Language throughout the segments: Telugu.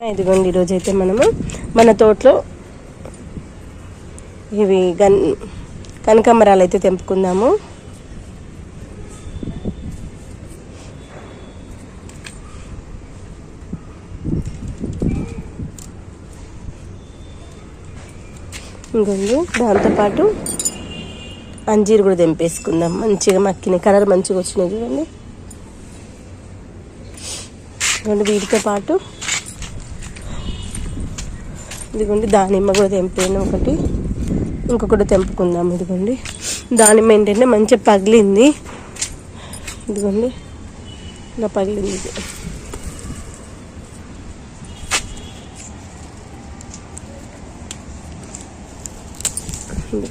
ఇదిగోండి ఈరోజు అయితే మనము మన తోటలో ఇవి కనకాంబరాలు అయితే తెంపుకుందాము. ఇంకొంచెం దాంతోపాటు అంజీరు కూడా తెంపేసుకుందాం. మంచిగా మక్కినాయి, కలర్ మంచిగా వచ్చినాయి చూడండి. వీటితో పాటు ఇదిగోండి దానిమ్మ కూడా తెంపాను ఒకటి, ఇంకొకటి తెంపుకుందాం. ఇదిగోండి దానిమ్మ ఏంటంటే మంచిగా పగిలింది. ఇదిగోండి ఇలా పగిలింది. ఇది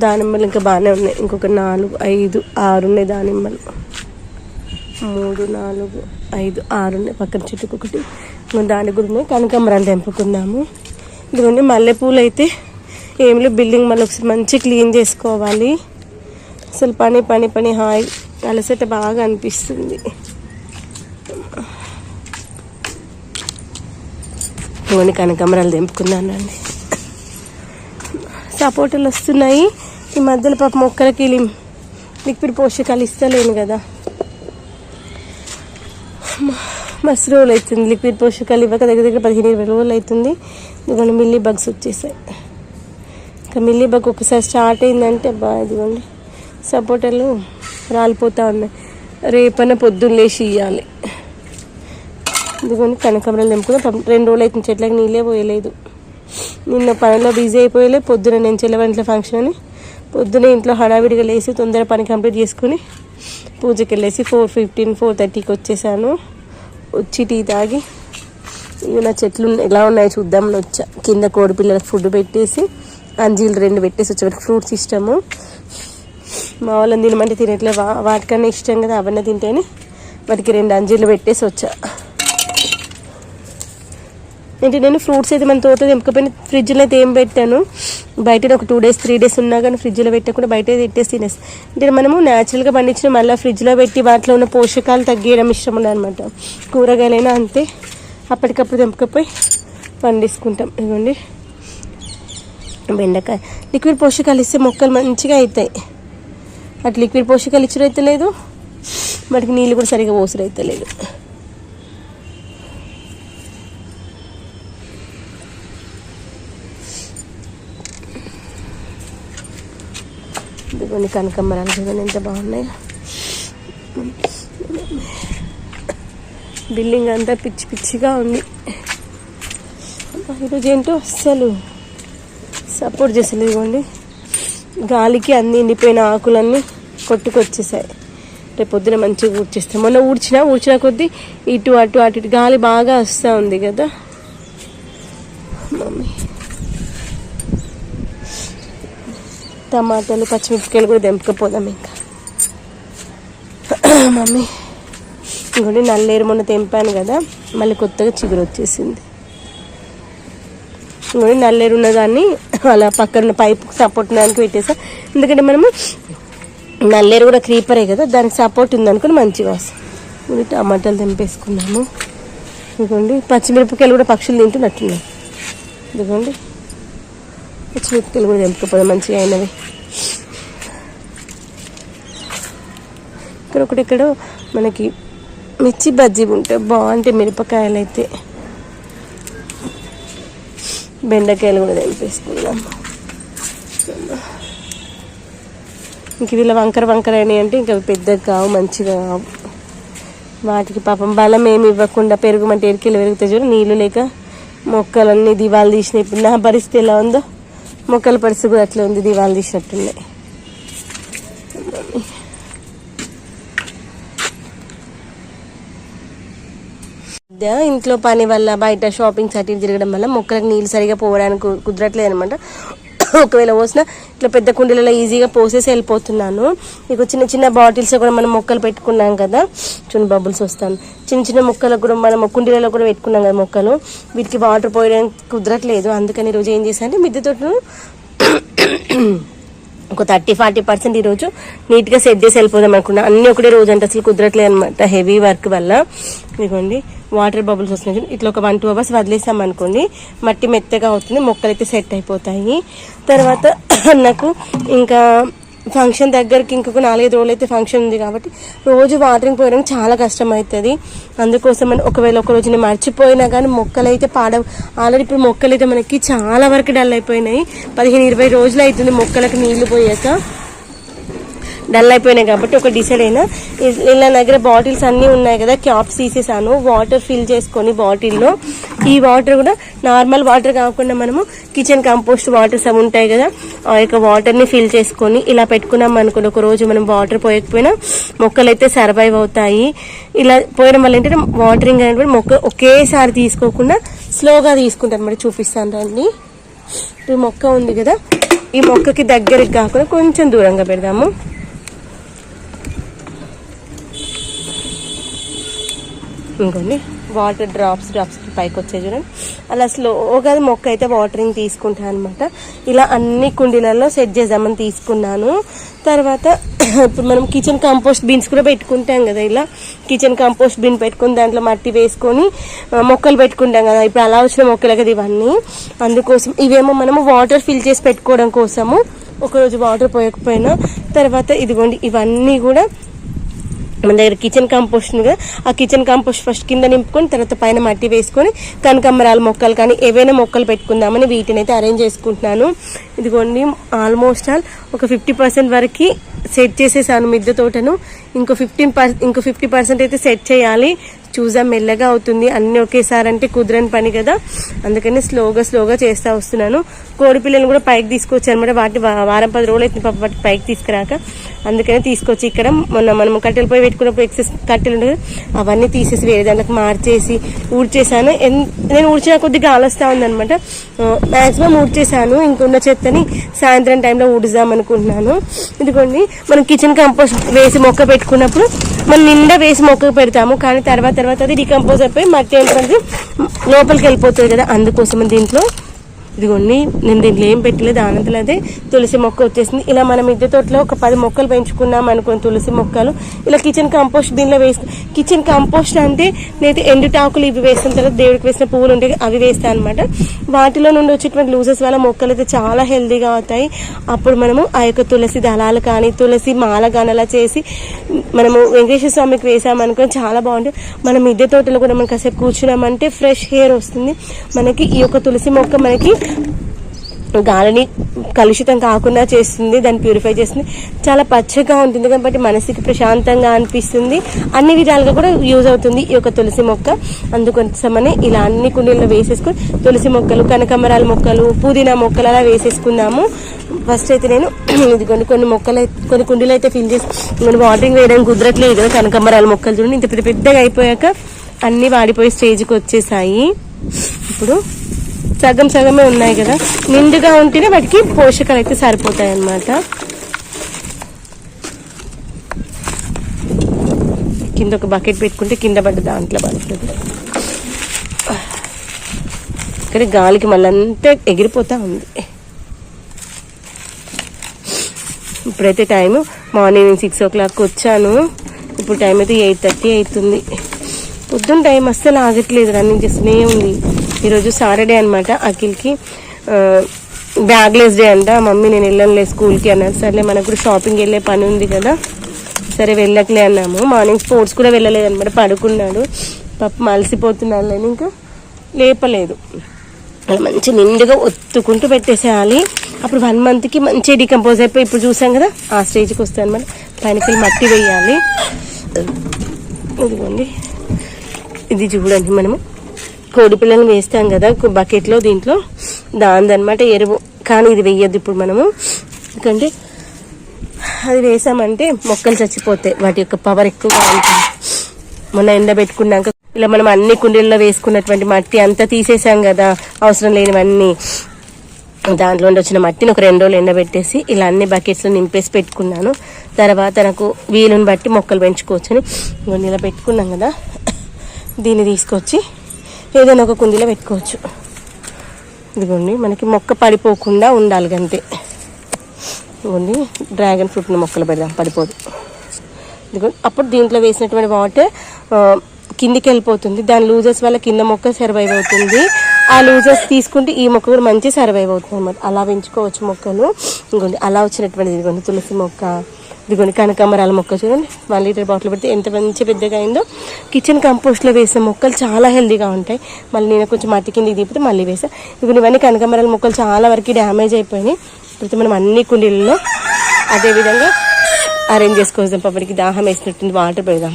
దానిమ్మలు ఇంకా బాగానే ఉన్నాయి. ఇంకొక 4, 5, 6 ఉన్నాయి దానిమ్మలు. 3, 4, 5, 6 ఉన్నాయి. పక్కన చెట్టుకు ఒకటి దాని గురించి కనకాంబరాలు తెంపుకుందాము. ఇదిగోండి మల్లెపూలు అయితే ఏమిలో బిల్డింగ్ మళ్ళీ ఒకసారి మంచి క్లీన్ చేసుకోవాలి. అసలు పని పని పని హాయ్ అలసట బాగా అనిపిస్తుంది. ఇవన్నీ కనకాంబరాలు తెంపుకున్నానండి. సపోటాలు వస్తున్నాయి ఈ మధ్యలో. పాప మొక్కలకి లిక్విడ్ పోషకాలు ఇస్తలేను కదా, మస్తు రోజులు అవుతుంది. లిక్విడ్ పోషకాలు ఇవ్వక దగ్గర 15-20 రోజులు అవుతుంది. ఇదిగోండి మిల్లీ బగ్స్ వచ్చేసాయి. ఇంకా మిల్లీ బగ్ ఒకసారి స్టార్ట్ అయిందంటే ఇదిగోండి సపోటాలు రాలిపోతూ ఉన్నాయి. రేపన్న పొద్దున్న లేచి ఇవ్వాలి. ఇదిగోండి కనకాంబరాలు తెంపుకుని 2 రోజులు అవుతుంది. చెట్లకి నీళ్ళే పోయలేదు. నిన్న పనిలో బిజీ అయిపోయలే. పొద్దున నేను చెల్లెవంట్ల ఫంక్షన్ అని పొద్దున ఇంట్లో హడావిడిగా లేచి తొందర పని కంప్లీట్ చేసుకుని పూజకి వెళ్ళేసి 4:15, 4:30కి వచ్చేసాను. వచ్చి టీ తాగి ఇవి నా చెట్లు ఎలా ఉన్నాయో చూద్దామని వచ్చా. కింద కోడి పిల్లలకు ఫుడ్ పెట్టేసి అంజీలు 2 పెట్టేసి వచ్చే. ఫ్రూట్స్ ఇష్టము, మా వాళ్ళని తినమంటే తినట్లే. వాటికన్నా ఇష్టం కదా, అవన్నీ తింటేనే వాటికి 2 అంజీలు పెట్టేసి వచ్చా. ఏంటి నేను ఫ్రూట్స్ అయితే మన తోటలో తెంపకపోయినా ఫ్రిడ్జ్లో అయితే ఏం పెట్టాను. బయట ఒక 2 days 3 days ఉన్నా కానీ ఫ్రిడ్జ్లో పెట్టకుండా బయట పెట్టేసి తినేసి. అంటే మనము న్యాచురల్గా పండించిన మళ్ళీ ఫ్రిడ్జ్లో పెట్టి వాటిలో ఉన్న పోషకాలు తగ్గేయడం ఇష్టం ఉండదన్నమాట. కూరగాయలైనా అంతే, అప్పటికప్పుడు తెంపకపోయి పండించుకుంటాం. ఇదిగోండి బెండకాయ లిక్విడ్ పోషకాలు ఇస్తే మొక్కలు మంచిగా అవుతాయి. అటు లిక్విడ్ పోషకాలు ఇచ్చుడు అయితే లేదు, వాటికి నీళ్ళు కూడా సరిగా పోసుడు అయితే లేదు. ఇదిగోండి కనకాంబరాలు చూడండి ఎంత బాగున్నాయి. బిల్డింగ్ అంతా పిచ్చి పిచ్చిగా ఉంది. ఈరోజు ఏంటో అస్సలు సపోర్ట్ చేసలేదు. ఇదిగోండి గాలికి అన్ని ఎండిపోయిన ఆకులన్నీ కొట్టుకొచ్చేసాయి. రేపు పొద్దున మంచిగా ఊడ్చేస్తాం. మొన్న ఊడ్చిన కొద్దీ ఇటు అటు గాలి బాగా వస్తూ ఉంది కదా మమ్మీ. టమాటాలు పచ్చిమిరపకాయలు కూడా తెంపకపోదాం ఇంకా మమ్మీ. ఇంకోటి నల్లేరు మొన్న తెంపాను కదా, మళ్ళీ కొత్తగా చిగురు వచ్చేసింది. ఇంకోటి నల్లేరు ఉన్నదాన్ని అలా పక్కన పైపు సపోర్ట్ దానికి పెట్టేసా. ఎందుకంటే మనము నల్లేరు కూడా క్రీపరే కదా, దానికి సపోర్ట్ ఉందనుకుని మంచిగా వస్తాం. టమాటాలు తెంపేసుకున్నాము. ఇదిగోండి పచ్చిమిరపకాయలు కూడా పక్షులు తింటున్నట్టున్నాయి. ఇదిగోండి పచ్చిమిరపకాయలు కూడా తెంపకపోతే మంచిగా అయినవి. ఇక్కడ మనకి మిర్చి బజ్జీ ఉంటాయి బాగుంటాయి. మిరపకాయలు అయితే బెండకాయలు కూడా తెంపేసుకున్నాం. ఇంక ఇలా వంకర అయినాయి అంటే ఇంకా పెద్దగా కావు, మంచిగా కావు. వాటికి పాపం బలం ఏమి ఇవ్వకుండా పెరుగుమంటే ఎరికెళ్ళి పెరుగుతాయి చూడు. నీళ్ళు లేక మొక్కలన్నీ దివాలు తీసినాయి. ఇప్పుడు నా పరిస్థితి ఎలా ఉందో మొక్కల పరిస్థితి కూడా అట్లా ఉంది, దివాలు తీసినట్టున్నాయి. ఇంట్లో పని వల్ల బయట షాపింగ్ సర్టిఫికేట్ తిరగడం వల్ల మొక్కలకు నీళ్ళు సరిగా పోవడానికి కుదరట్లేదు అనమాట. ఒకవేళ పోసినా ఇట్లా పెద్ద కుండీలలో ఈజీగా పోసేసి వెళ్ళిపోతున్నాను. ఇక చిన్న చిన్న బాటిల్స్ కూడా మనం మొక్కలు పెట్టుకున్నాం కదా, చూడండి బబుల్స్ వస్తాను. చిన్న మొక్కలకు కూడా మనం కుండీలలో కూడా పెట్టుకున్నాం కదా మొక్కలు, వీటికి వాటర్ పోయడానికి కుదరట్లేదు. అందుకని ఈరోజు ఏం చేశానంటే మిద్దె తోటను ఒక 30-40% ఈరోజు నీట్గా సెట్ చేసి వెళ్ళిపోదాం అనుకున్నా. అన్నీ ఒకటే రోజు అంటే అసలు కుదరట్లేదు అనమాట హెవీ వర్క్ వల్ల. ఇదిగోండి వాటర్ బబుల్స్ వస్తున్నాయి. ఇట్లా ఒక 1-2 అవర్స్ వదిలేసాం అనుకోండి మట్టి మెత్తగా అవుతుంది, మొక్కలు అయితే సెట్ అయిపోతాయి. తర్వాత నాకు ఇంకా ఫంక్షన్ దగ్గరికి ఇంకొక 4-5 రోజులు అయితే ఫంక్షన్ ఉంది కాబట్టి రోజు వాటరింగ్ పోయడానికి చాలా కష్టం అవుతుంది. అందుకోసం ఒకవేళ ఒక రోజు నేను మర్చిపోయినా కానీ మొక్కలు అయితే ఆల్రెడీ ఇప్పుడు మొక్కలు అయితే మనకి చాలా వరకు డల్ అయిపోయినాయి. 15-20 రోజులు అవుతుంది మొక్కలకు నీళ్లు పోయాక డల్ అయిపోయినాయి. కాబట్టి ఒక డిసైడ్ అయినా ఇలా దగ్గర బాటిల్స్ అన్నీ ఉన్నాయి కదా, క్యాప్స్ తీసేసాను, వాటర్ ఫిల్ చేసుకొని బాటిల్లో. ఈ వాటర్ కూడా నార్మల్ వాటర్ కాకుండా మనము కిచెన్ కంపోస్ట్ వాటర్స్ అవి ఉంటాయి కదా, ఆ యొక్క వాటర్ని ఫిల్ చేసుకొని ఇలా పెట్టుకున్నాం అనుకోండి. ఒక రోజు మనం వాటర్ పోయకపోయినా మొక్కలు అయితే సర్వైవ్ అవుతాయి. ఇలా పోయడం వల్ల ఏంటంటే వాటరింగ్ అనేది మొక్క ఒకేసారి తీసుకోకుండా స్లోగా తీసుకుంటాను. మరి చూపిస్తాను రండి. ఈ మొక్క ఉంది కదా, ఈ మొక్కకి దగ్గరికి కాకుండా కొంచెం దూరంగా పెడదాము. ఇంకోండి వాటర్ డ్రాప్స్ పైకి వచ్చాయి చూడండి. అలా స్లోగా మొక్క అయితే వాటరింగ్ తీసుకుంటాను అనమాట. ఇలా అన్ని కుండీలలో సెట్ చేద్దామని తీసుకున్నాను. తర్వాత ఇప్పుడు మనం కిచెన్ కంపోస్ట్ బిన్స్ కూడా పెట్టుకుంటాం కదా, ఇలా కిచెన్ కంపోస్ట్ బిన్ పెట్టుకుని దాంట్లో మట్టి వేసుకొని మొక్కలు పెట్టుకుంటాం కదా. ఇప్పుడు అలా వచ్చిన మొక్కలు కదా ఇవన్నీ. అందుకోసం ఇవేమో మనము వాటర్ ఫిల్ చేసి పెట్టుకోవడం కోసము ఒకరోజు వాటర్ పోయకపోయినా. తర్వాత ఇదిగోండి ఇవన్నీ కూడా మన దగ్గర కిచెన్ కంపోస్ట్ కదా, ఆ కిచెన్ కంపోస్ట్ ఫస్ట్ కింద నింపుకొని తర్వాత పైన మట్టి వేసుకొని కనకాంబరాల మొక్కలు కానీ ఏవైనా మొక్కలు పెట్టుకుందామని వీటిని అయితే అరేంజ్ చేసుకుంటున్నాను. ఇదిగోండి ఆల్మోస్ట్ ఒక 50% వరకు సెట్ చేసేసాను మిద్దె తోటను. ఇంకో 50% అయితే సెట్ చేయాలి. చూసాం మెల్లగా అవుతుంది, అన్ని ఒకేసారి అంటే కుదరని పని కదా, అందుకని స్లోగా చేస్తూ వస్తున్నాను. కోడి పిల్లలు కూడా పైకి తీసుకొచ్చాను అనమాట. వాటి 10 రోజులు అయితే పాప వాటి పైకి తీసుకురాక, అందుకని తీసుకొచ్చి ఇక్కడ మనం కట్టెలు పోయి పెట్టుకున్నప్పుడు ఎక్సెస్ కట్టెలు ఉండదు అవన్నీ తీసేసి వేరే దాంట్లోకి మార్చేసి ఊడ్చేసాను. నేను ఊడ్చిన కొద్దిగా ఆలస్తా ఉందనమాట. మ్యాక్సిమం ఊడ్చేసాను, ఇంకున్న చెత్తని సాయంత్రం టైంలో ఊడుదాం అనుకుంటున్నాను. ఇదిగోండి మనం కిచెన్ కంపోస్ట్ వేసి మొక్క పెట్టుకున్నప్పుడు మనం నిండా వేసి మొక్కకు పెడతాము, కానీ తర్వాత అది డికంపోజ్ అయిపోయి మట్టి ఏంటంటే లోపలికి వెళ్ళిపోతుంది కదా. అందుకోసం దీంట్లో ఇదిగోండి నేను దీంట్లో ఏం పెట్టలేదు, ఆనందలు అదే తులసి మొక్క వచ్చేసింది. ఇలా మనం మిద్దె తోటలో ఒక 10 మొక్కలు పెంచుకున్నాం అనుకోని తులసి మొక్కలు ఇలా కిచెన్ కంపోస్ట్ దీనిలో వేస్తాను. కిచెన్ కంపోస్ట్ అంటే నేనైతే ఎండుటాకులు ఇవి వేస్తాను, తర్వాత దేవుడికి వేసిన పువ్వులు ఉంటాయి అవి వేస్తాను అనమాట. వాటిలో నుండి వచ్చేటువంటి లూజెస్ వల్ల మొక్కలు అయితే చాలా హెల్తీగా అవుతాయి. అప్పుడు మనము ఆ యొక్క తులసి దళాలు కానీ తులసి మాల కానీ అలా చేసి మనము వెంకటేశ్వర స్వామికి వేసామనుకొని చాలా బాగుంటుంది. మన మిద్దె తోటలో కూడా మనం కాసేపు కూర్చున్నామంటే ఫ్రెష్ ఎయిర్ వస్తుంది మనకి. ఈ యొక్క తులసి మొక్క మనకి గాలిని కలుషితం కాకుండా చేస్తుంది, దాన్ని ప్యూరిఫై చేస్తుంది, చాలా పచ్చగా ఉంటుంది కాబట్టి మనసుకి ప్రశాంతంగా అనిపిస్తుంది. అన్ని విధాలుగా కూడా యూజ్ అవుతుంది ఈ యొక్క తులసి మొక్క. అందుకోసమని ఇలా అన్ని కుండీల్లో వేసేసుకొని తులసి మొక్కలు, కనకాంబరాల మొక్కలు, పుదీనా మొక్కలు అలా వేసేసుకుందాము. ఫస్ట్ అయితే నేను ఇదిగోండి కొన్ని కుండీలు అయితే ఫిల్ చేసి మనం వాటరింగ్ వేయడానికి కుదరట్లేదు కదా. కనకాంబరాల మొక్కలు చూడండి ఇంత పెద్దగా అయిపోయాక అన్నీ వాడిపోయి స్టేజ్కి వచ్చేసాయి. ఇప్పుడు సగమే ఉన్నాయి కదా, నిండుగా ఉంటేనే వాటికి పోషకాలు అయితే సరిపోతాయి అన్నమాట. కింద ఒక బకెట్ పెట్టుకుంటే కింద పడ్డ దాంట్లో పడుతుంది. ఇక్కడ గాలికి మళ్ళీ అంతా ఎగిరిపోతా ఉంది. ఇప్పుడైతే టైము మార్నింగ్ 6 o'clock వచ్చాను. ఇప్పుడు టైం అయితే 8:30 అవుతుంది. పొద్దున్న టైం అస్సలు ఆగట్లేదు, రన్నింగ్ చేస్తూనే ఉంది. ఈరోజు సాటర్డే అనమాట. అఖిల్కి బ్యాగ్లెస్ డే అంట. మమ్మీ నేను వెళ్ళనులే స్కూల్కి అన్నారు. సరేలే మనకు కూడా షాపింగ్ వెళ్ళే పని ఉంది కదా, సరే వెళ్ళకలే అన్నాము. మార్నింగ్ స్పోర్ట్స్ కూడా వెళ్ళలేదు అనమాట, పడుకున్నాడు. పాపం అలసిపోతున్నాడు లేని ఇంకా లేపలేదు. అలా మంచి నిండుగా ఒత్తుకుంటూ పెట్టేసేయాలి. అప్పుడు 1 monthకి మంచిగా డికంపోజ్ అయిపోయి ఇప్పుడు చూసాం కదా ఆ స్టేజ్కి వస్తాయి అనమాట. పైనకి మట్టి వేయాలి. ఇదిగోండి ఇది చూడండి, మనము కోడి పిల్లలు వేస్తాం కదా బకెట్లో, దీంట్లో దానిదనమాట ఎరువు. కానీ ఇది వేయద్దు ఇప్పుడు మనము, ఎందుకంటే అది వేసామంటే మొక్కలు చచ్చిపోతాయి, వాటి యొక్క పవర్ ఎక్కువగా ఉంటుంది. మొన్న ఎండబెట్టుకున్నాక ఇలా మనం అన్ని కుండీల్లో వేసుకున్నటువంటి మట్టి అంతా తీసేసాం కదా, అవసరం లేనివన్నీ. దాంట్లో వచ్చిన మట్టిని ఒక 2 రోజులు ఎండబెట్టేసి ఇలా అన్ని బకెట్స్లో నింపేసి పెట్టుకున్నాను. తర్వాత నాకు వీలుని బట్టి మొక్కలు పెంచుకోవచ్చు అని ఇలా పెట్టుకున్నాం కదా, దీన్ని తీసుకొచ్చి ఏదైనా ఒక కుండీలో పెట్టుకోవచ్చు. ఇదిగోండి మనకి మొక్క పడిపోకుండా ఉండాలి అంతే. ఇవ్వండి డ్రాగన్ ఫ్రూట్ మొక్కలు పెడదాం, పడిపోదు. ఇదిగోండి అప్పుడు దీంట్లో వేసినటువంటి వాటర్ కిందికి వెళ్ళిపోతుంది, దాని లూజర్స్ వల్ల కింద మొక్క సర్వైవ్ అవుతుంది. ఆ లూజర్స్ తీసుకుంటే ఈ మొక్క కూడా మంచి సర్వైవ్ అవుతుంది అన్నమాట. అలా పెంచుకోవచ్చు మొక్కలు. ఇంకోండి అలా వచ్చినటువంటిది ఇదిగోండి తులసి మొక్క, ఇదిగోండి కనకాంబరాల మొక్క చూడండి 1 లీటర్ బాటిల్ పెడితే ఎంత మంచి పెద్దగా అయిందో. కిచెన్ కంపోస్ట్లో వేసే మొక్కలు చాలా హెల్దీగా ఉంటాయి. మళ్ళీ నేను కొంచెం మట్టి కిందికి దిగితే మళ్ళీ వేసా. ఇదిగోండి ఇవన్నీ కనకాంబరాల మొక్కలు చాలా వరకు డ్యామేజ్ అయిపోయినాయి. ఇప్పుడు మనం అన్ని కుండీలలో అదేవిధంగా అరేంజ్ చేసుకోవద్దాం. పప్పటికి దాహం వేసినట్టుంది, వాటర్ పెడదాం.